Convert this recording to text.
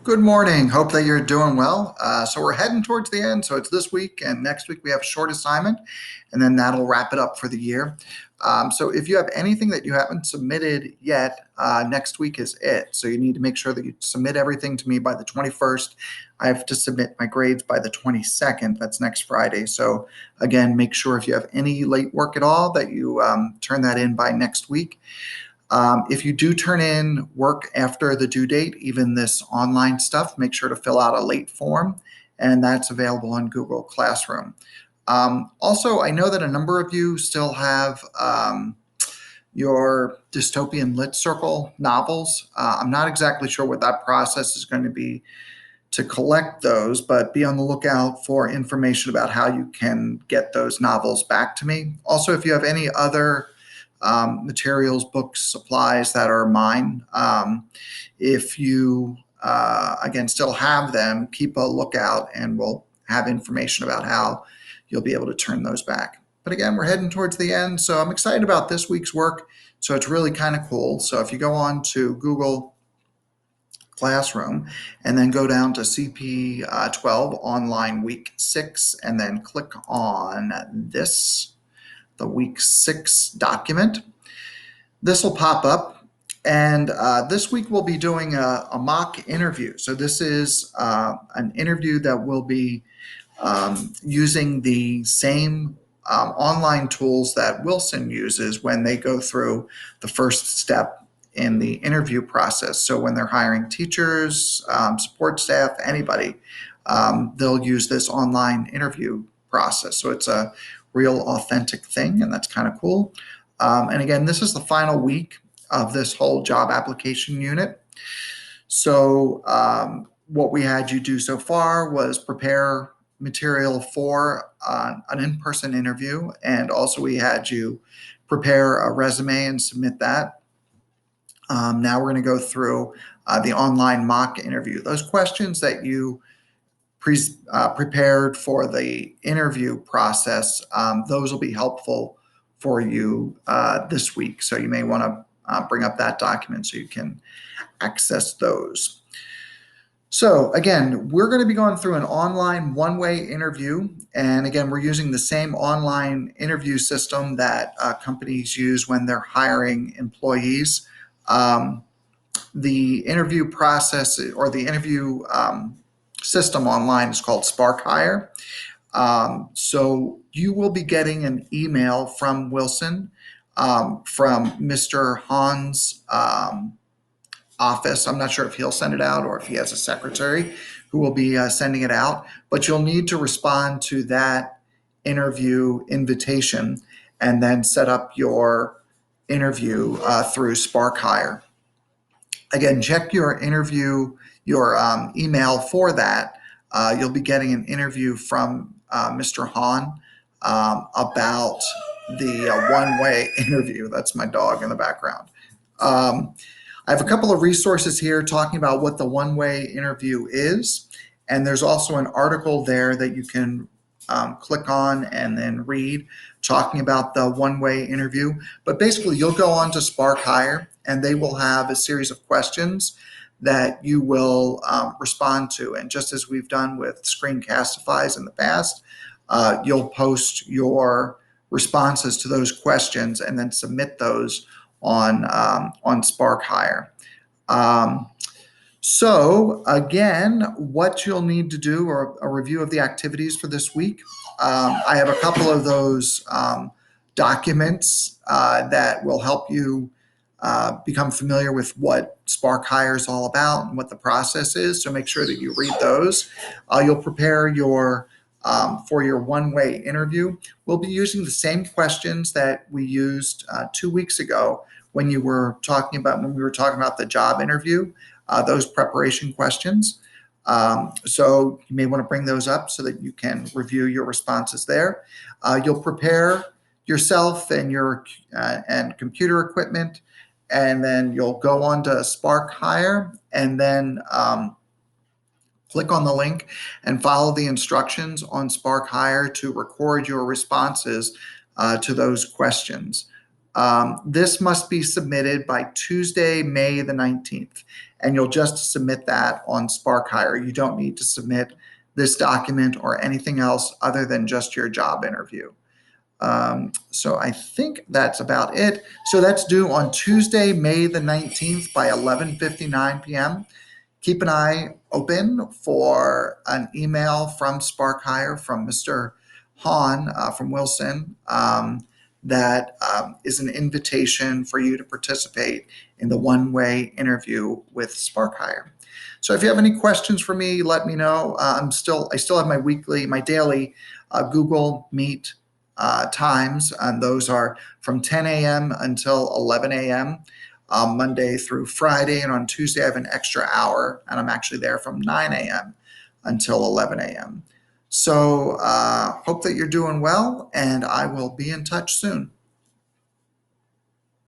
Good morning. Hope that you're doing well. So we're heading towards the end. So it's this week and next week we have a short assignment, and then that'll wrap it up for the year. So if you have anything that you haven't submitted yet, next week is it. So you need to make sure that you submit everything to me by the 21st. I have to submit my grades by the 22nd. That's next Friday. So again, make sure if you have any late work at all that you turn that in by next week. If you do turn in work after the due date, even this online stuff, make sure to fill out a late form, and that's available on Google Classroom. Also, I know that a number of you still have your dystopian lit circle novels. I'm not exactly sure what that process is going to be to collect those, but be on the lookout for information about how you can get those novels back to me. Also, if you have any other materials, books, supplies that are mine, if you, again, still have them, keep a lookout and we'll have information about how you'll be able to turn those back. But again, we're heading towards the end, so I'm excited about this week's work. So it's really kind of cool. So if you go on to Google Classroom and then go down to CP 12 online week 6 and then click on the week 6 document. This will pop up, and this week we'll be doing a mock interview. So this is an interview that will be using the same online tools that Wilson uses when they go through the first step in the interview process. So when they're hiring teachers, support staff, anybody, they'll use this online interview process. So it's a real authentic thing, and that's kind of cool. And again, this is the final week of this whole job application unit. So what we had you do so far was prepare material for an in-person interview, and also we had you prepare a resume and submit that. Now we're going to go through the online mock interview. Those questions that you prepared for the interview process, those will be helpful for you this week. So you may want to bring up that document so you can access those. So again, we're going to be going through an online one-way interview. And again, we're using the same online interview system that companies use when they're hiring employees. The interview process or the interview system online is called Spark Hire. So you will be getting an email from Wilson, from Mr. Hahn's office. I'm not sure if he'll send it out or if he has a secretary who will be sending it out, but you'll need to respond to that interview invitation and then set up your interview through Spark Hire. Again, check your interview, your email for that. You'll be getting an interview from Mr. Hahn about the one-way interview. That's my dog in the background. I have a couple of resources here talking about what the one-way interview is, and there's also an article there that you can click on and then read talking about the one-way interview. But basically, you'll go on to Spark Hire, and they will have a series of questions that you will respond to. And just as we've done with Screencastify's in the past, you'll post your responses to those questions and then submit those on Spark Hire. So again, what you'll need to do are a review of the activities for this week. I have a couple of those documents that will help you become familiar with what Spark Hire is all about and what the process is. So make sure that you read those. You'll prepare your for your one-way interview. We'll be using the same questions that we used 2 weeks ago when we were talking about the job interview. Those preparation questions. So you may want to bring those up so that you can review your responses there. You'll prepare yourself and your and computer equipment, and then you'll go on to Spark Hire and then click on the link and follow the instructions on Spark Hire to record your responses to those questions. This must be submitted by Tuesday, May the 19th. and you'll just submit that on Spark Hire. You don't need to submit this document or anything else other than just your job interview. So I think that's about it. So that's due on Tuesday, May the 19th by 11:59 p.m. Keep an eye open for an email from Spark Hire from Mr. Hahn from Wilson that is an invitation for you to participate in the one-way interview with Spark Hire. So if you have any questions for me, let me know. I still have my daily Google Meet times, and those are from 10 a.m. until 11 a.m. Monday through Friday, and on Tuesday I have an extra hour, and I'm actually there from 9 a.m. until 11 a.m. So hope that you're doing well, and I will be in touch soon.